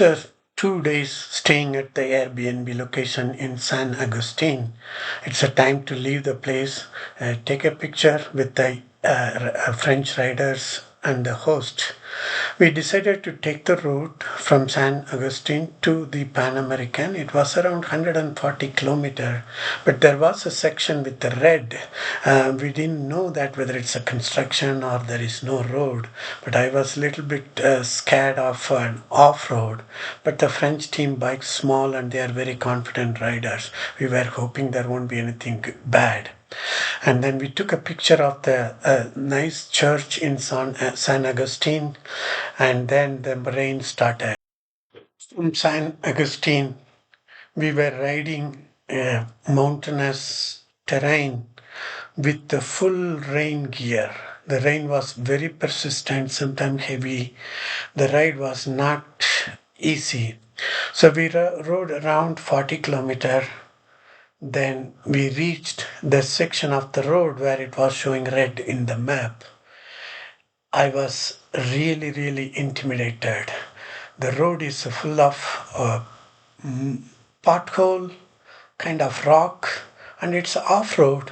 After 2 days staying at the Airbnb location in San Agustín, it's a time to leave the place, take a picture with the French riders and the host. We decided to take the route from San Agustin to the Pan American. It was around 140 kilometer, but there was a section with the red. We didn't know that whether it's a construction or there is no road. But I was a little bit scared of an off-road. But the French team bikes small and they are very confident riders. We were hoping there won't be anything bad. And then we took a picture of the nice church in San Agustin, and then the rain started. From San Agustin, we were riding a mountainous terrain with the full rain gear. The rain was very persistent, sometimes heavy. The ride was not easy. So we rode around 40 kilometer. Then we reached the section of the road where it was showing red in the map. I was really, really intimidated. The road is full of pothole, kind of rock, and it's off road.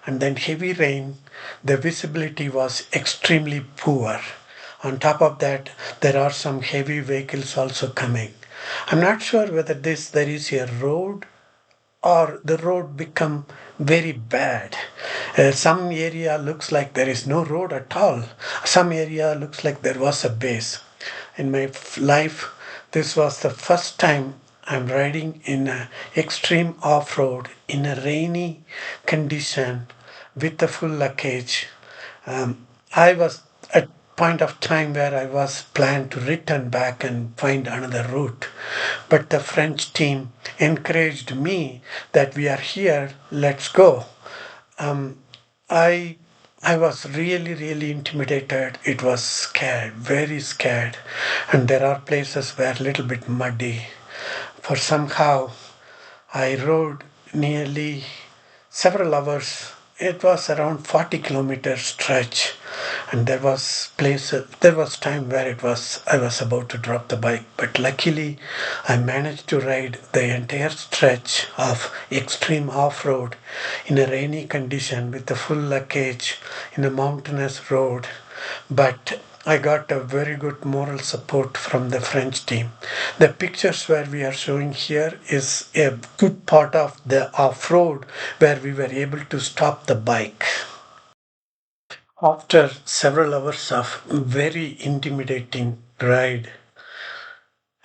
And then heavy rain, the visibility was extremely poor. On top of that, there are some heavy vehicles also coming. I'm not sure whether there is a road or the road become very bad. Some area looks like there is no road at all. Some area looks like there was a base. In my life, this was the first time I'm riding in a extreme off-road in a rainy condition with the full luggage. I was at point of time where I was planned to return back and find another route. But the French team encouraged me that we are here, let's go. Um, I I was really, really intimidated. It was scared, very scared. And there are places where a little bit muddy. For somehow I rode nearly several hours. It was around 40 kilometer stretch, and there was time where I was about to drop the bike, but luckily I managed to ride the entire stretch of extreme off-road in a rainy condition with the full luggage in a mountainous road. But I got a very good moral support from the French team. The pictures where we are showing here is a good part of the off-road where we were able to stop the bike. After several hours of very intimidating ride,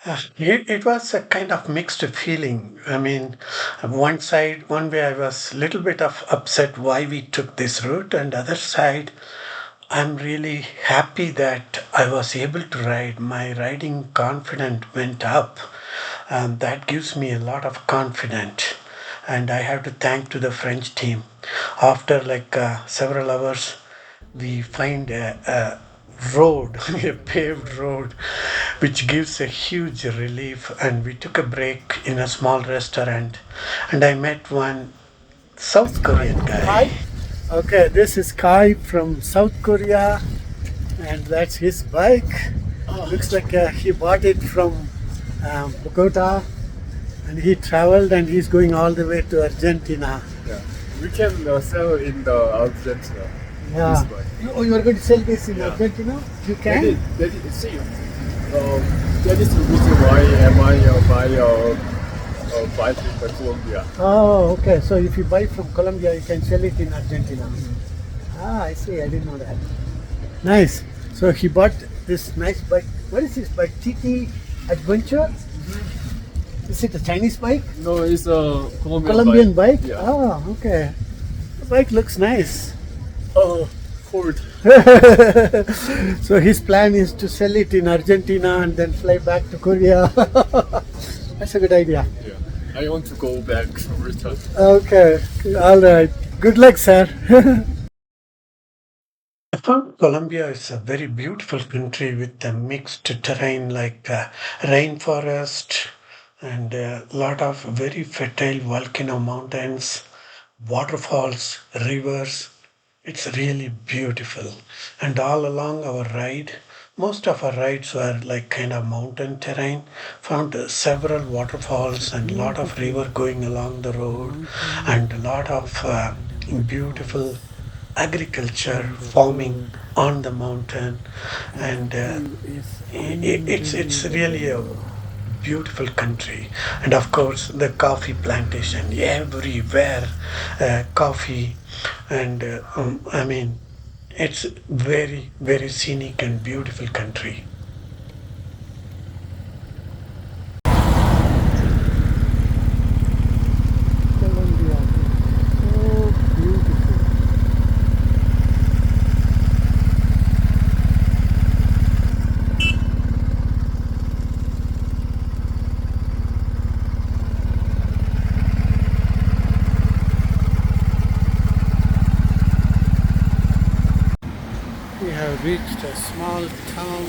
it was a kind of mixed feeling. I mean, one way I was a little bit of upset why we took this route, and other side, I'm really happy that I was able to ride. My riding confidence went up, and that gives me a lot of confidence. And I have to thank to the French team. After several hours, we find a road, a paved road, which gives a huge relief. And we took a break in a small restaurant, and I met one South Korean guy. Hi. Okay, this is Kai from South Korea, and that's his bike. Looks like he bought it from Bogota, and he traveled and he's going all the way to Argentina. Yeah, we can sell in the Argentina. Yeah. This bike. Oh, you are going to sell this in Yeah. Argentina? You That is, can? that is, see, that is the reason why I buy a bike in the Colombia. Oh, okay. So if you buy from Colombia, you can sell it in Argentina. Ah, I see. I didn't know that. Nice. So he bought this nice bike. What is this bike? TT Adventure? Is it a Chinese bike? No, it's a Colombian bike? Yeah. Ah, okay. The bike looks nice. Ford. So his plan is to sell it in Argentina and then fly back to Korea. That's a good idea. Yeah. I want to go back to return. Okay, all right. Good luck, sir. I found Colombia is a very beautiful country with a mixed terrain like rainforest and a lot of very fertile volcano mountains, waterfalls, rivers. It's really beautiful. And all along our ride, Most of our rides were like kind of mountain terrain, found several waterfalls and a lot of river going along the road mountain and a lot of and beautiful waterfalls agriculture and the farming road, on the mountain, and the and view is it's really a unbelievable. beautiful country. And of course the coffee plantation everywhere, coffee, and I mean it's very very scenic and beautiful country. Colombia, so beautiful. We have reached a small town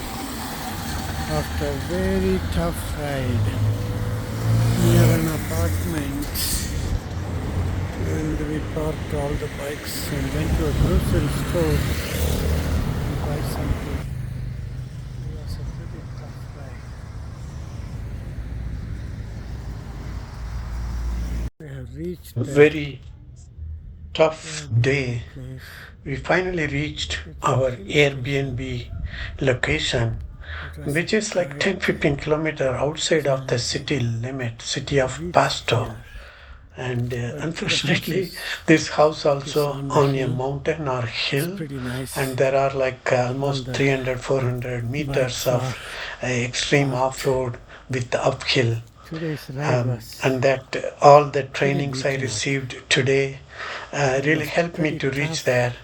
after a very tough ride near an apartment, and we parked all the bikes and went to a grocery store to buy something. It was a pretty tough ride. We have reached a Very tough beautiful day. place. We finally reached It's a our hill station. Airbnb location, It was a which is like great 10-15 kilometer outside of the journey city limit, city to of reach Pasto. here. And But the house unfortunately, this house is also on the on a hill. mountain or It's hill, pretty and nice. there are like All almost the 300 400 meters bikes are of extreme parked. off-road with uphill. Today's ride was And that all the pretty trainings I beaten up. received today It really was helped me pretty to reach tough, there.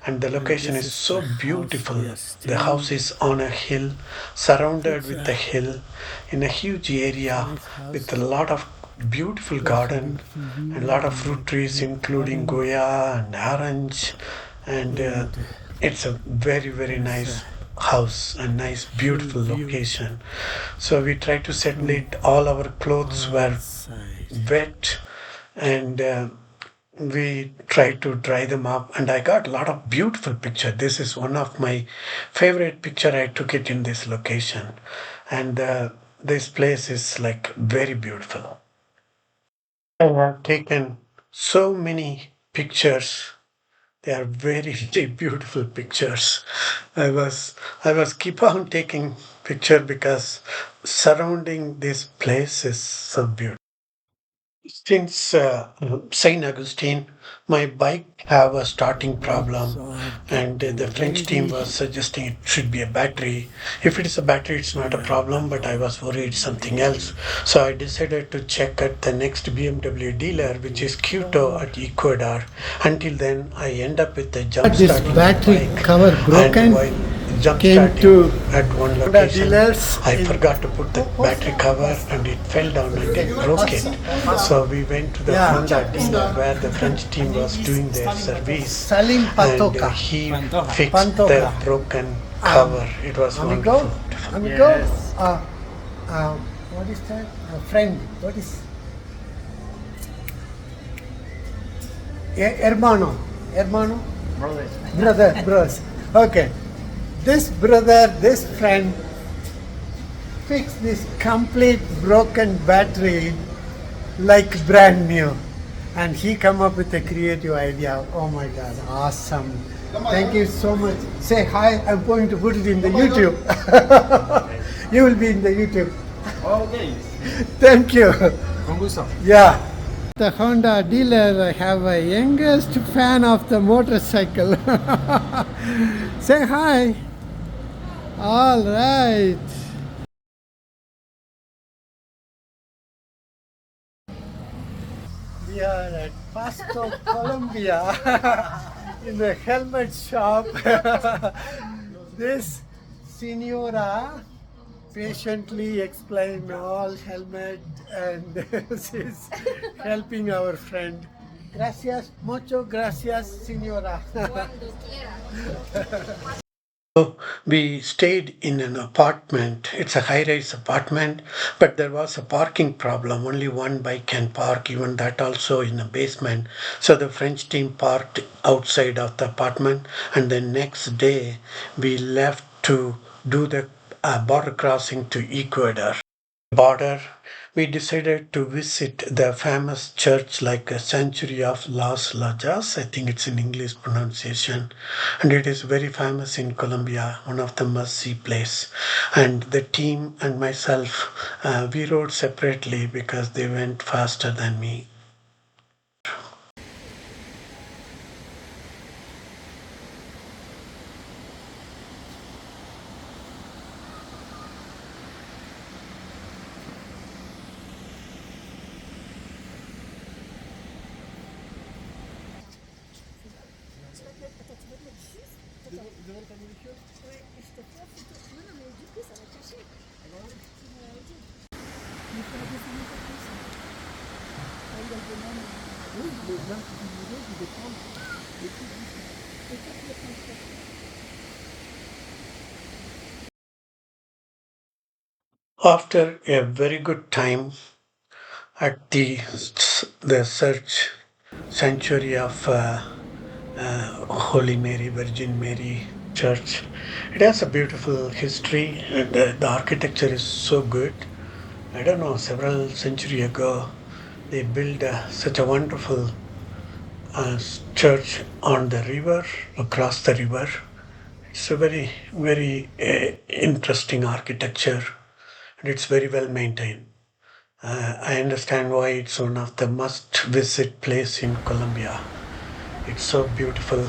And the and location this is is the so house we beautiful. are The house staying. is on a hill, surrounded It's with the a hill, in a huge it's a area nice with a house. lot of beautiful It has a garden beautiful and a view lot of and a fruit trees, great including garden, goya and orange. And and it's a very very there's a nice house and nice hill beautiful view location. So we tried to settle from it. All our clothes all were sides. wet, and we tried to dry them up, and I got a lot of beautiful picture. This is one of my favorite picture. I took it in this location, and this place is like very beautiful. I have taken so many pictures. They are very very beautiful pictures. I was keep on taking picture because surrounding this place is so beautiful. Since Saint Agustín, my bike have a starting Bikes problem, are and the getting French team ready. was suggesting it should be a battery. If it is a battery, it's not a We are problem, but I was worried something else. unloading, So I decided to check at the next BMW dealer, which getting is Quito covered. at Ecuador. Until then, I end up with the jump But this starting my battery bike, cover and broken. while jump Came starting to at one Honda location, dealers I in forgot to put the battery cover and it fell down and it broke it. So we went to the yeah, Honda dealer where the French team was doing their service, Salim and Patoka. he fixed the Pantoja. broken cover. It was Amigo, wonderful. amigo, what is that? A friend. What is? Hermano, hermano, brother, bros. Okay, this brother, this friend fixed this complete broken battery like brand new, and he come up with a creative idea. Oh my God, awesome! Thank you so much. Say hi. I'm going to put it in the YouTube. You will be in the YouTube. Okay, Thank you. con gusto. Yeah. The Honda dealer, I have a youngest fan of the motorcycle. Say hi. All right. We are at Pasto, Colombia, in the helmet shop. This senora patiently explain all helmet, and she's helping our friend. Gracias, mucho gracias, senora. So we stayed in an apartment. It's a high-rise apartment, but there was a parking problem. Only one bike can park, even that also in a basement. So the French team parked outside of the apartment, and then next day we left to do the border crossing to Ecuador. Border, we decided to visit the famous church like a Sanctuary of Las Lajas. I think it's in English pronunciation, and it is very famous in Colombia, one of the must-see place. And the team and myself, we rode separately because they went faster than me. After a very good time at the search sanctuary of Holy Mary, Virgin Mary Church. It has a beautiful history, and the architecture is so good. I don't know, several centuries ago, they built such a wonderful church on the river, across the river. It's a very, very interesting architecture, and it's very well maintained. I understand why it's one of the must visit place in Colombia. It's so beautiful,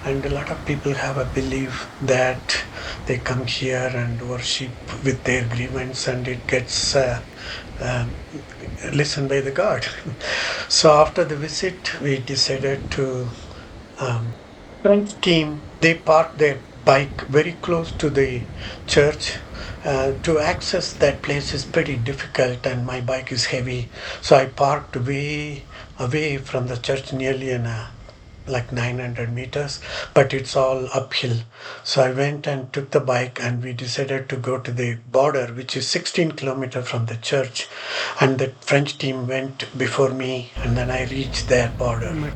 and a lot of people have a belief that they come here and worship with their grievance and it gets um, listened by the god. So after the visit we decided to French team, they parked their bike very close to the church. To access that place is pretty difficult, and my bike is heavy, so I parked way away from the church, nearly in like 900 meters, but it's all uphill. So I went and took the bike, and we decided to go to the border, which is 16 kilometers from the church. And the French team went before me, and then I reached their border.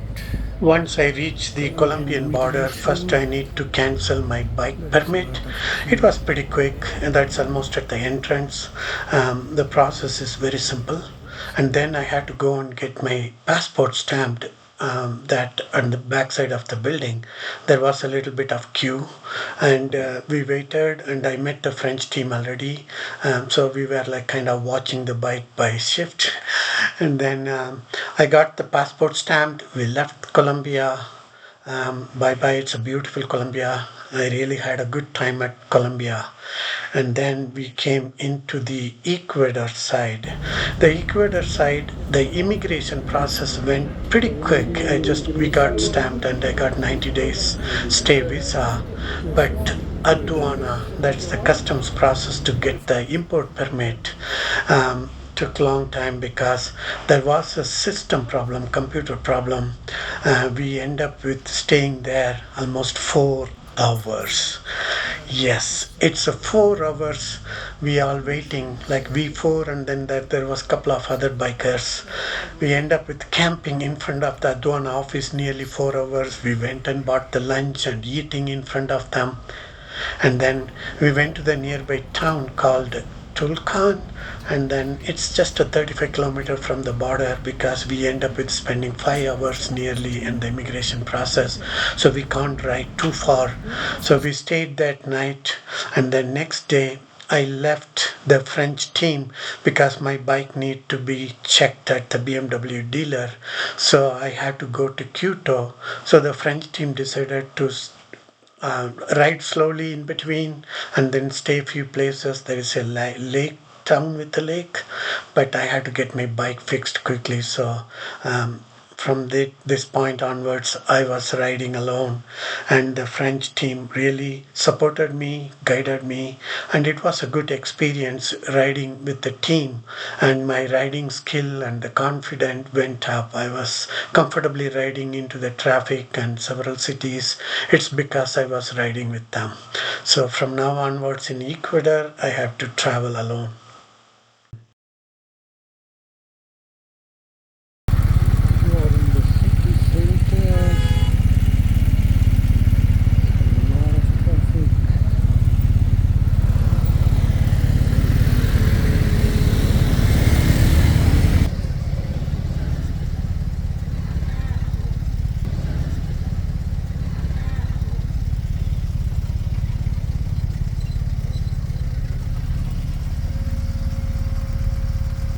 Once I reach the Colombian border, first I need to cancel my bike permit. It was pretty quick, and that's almost at the entrance. The process is very simple. And then I had to go and get my passport stamped. That on the backside of the building, there was a little bit of queue, and we waited. And I met the French team already, so we were like kind of watching the bike by shift. And then I got the passport stamped. We left Colombia. Bye bye. It's a beautiful Colombia. I really had a good time at Colombia. And then we came into the Ecuador side. The Ecuador side, the immigration process went pretty quick. We got stamped and I got 90 days stay visa. But aduana, that's the customs process to get the import permit. Took long time because there was a system problem, computer problem. We end up with staying there almost 4 hours. Yes, it's a 4 hours. We all waiting like we four, and then there was couple of other bikers. We end up with camping in front of the Adwana office nearly 4 hours. We went and bought the lunch and eating in front of them, and then we went to the nearby town called Tulkan, and then it's just a 35-kilometer from the border because we end up with spending 5 hours nearly in the immigration process, so we can't ride too far. So we stayed that night, and then next day I left the French team because my bike need to be checked at the BMW dealer, so I had to go to Quito. So the French team decided to ride slowly in between and then stay a few places. There is a lake town with a lake, but I had to get my bike fixed quickly. So from this point onwards, I was riding alone, and the French team really supported me, guided me, and it was a good experience riding with the team. And my riding skill and the confidence went up. I was comfortably riding into the traffic and several cities. It's because I was riding with them. So from now onwards in Ecuador, I have to travel alone.